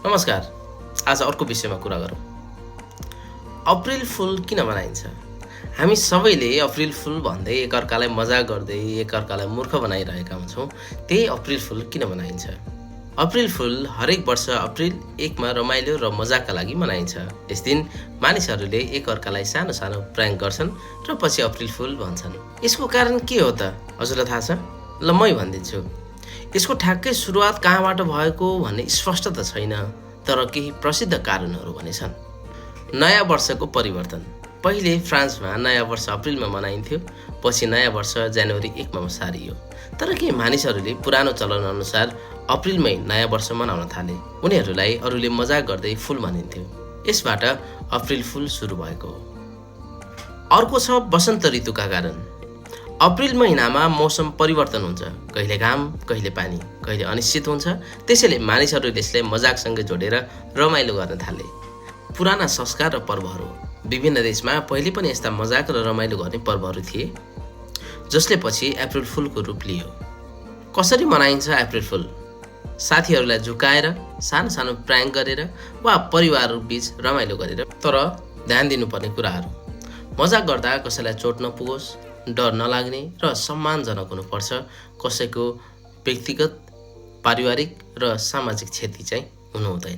नमस्कार। आज अर्को विषयमा कुरा गरौँ। अप्रिल फुल किन मनाइन्छ? हामी सबैले अप्रिल फुल भन्दै एकअर्कालाई मजाक गर्दै एकअर्कालाई मूर्ख बनाइरहेका हुन्छौँ। त्यही अप्रिल फुल किन मनाइन्छ? अप्रिल फुल हरेक वर्ष अप्रिल 1 मा रमाइलो र मजाकका लागि मनाइन्छ। यस दिन मानिसहरूले एकअर्कालाई सानो सानो प्रयाङ्क गर्छन् र पछि अप्रिल फुल भन्छन्। यसको कारण के हो त? हजुरलाई थाहा छ? ल मै भनिदिन्छु। यसको ठ्याक्कै सुरुवात कहाँबाट भएको भन्ने स्पष्ट त छैन, तर केही प्रसिद्ध कारणहरू भने छन्। नयाँ वर्षको परिवर्तन। पहिले फ्रान्समा नयाँ वर्ष अप्रिलमा मनाइन्थ्यो, पछि नयाँ वर्ष जनवरी 1 मा सारियो। तर केही मानिसहरूले पुरानो चलन अनुसार अप्रिलमै नयाँ वर्ष मनाउन थाले। उनीहरूलाई अरूले मजाक गर्दै फुल भनिन्थ्यो। यसबाट अप्रिल फुल सुरु भएको हो। अर्को छ वसन्त ऋतुका कारण। अप्रिल महिनामा मौसम परिवर्तन हुन्छ। कहिले घाम, कहिले पानी, कहिले अनिश्चित हुन्छ। त्यसैले मानिसहरूले यसलाई मजाकसँगै जोडेर रमाइलो गर्न थाले। पुराना संस्कार र पर्वहरू। विभिन्न देशमा पहिले पनि यस्ता मजाक र रमाइलो गर्ने पर्वहरू थिए, जसले पछि अप्रिल फुलको रूप लियो। कसरी मनाइन्छ अप्रिल फुल? साथीहरूलाई झुकाएर, सानो सानो प्रयाङ्क गरेर वा परिवारबीच रमाइलो गरेर। तर ध्यान दिनुपर्ने कुराहरू। मजाक गर्दा कसैलाई चोट नपुगोस्, डर नलाग्ने र सम्मानजनक हुनुपर्छ। कसैको व्यक्तिगत, पारिवारिक र सामाजिक क्षति चाहिँ हुनु हुँदैन।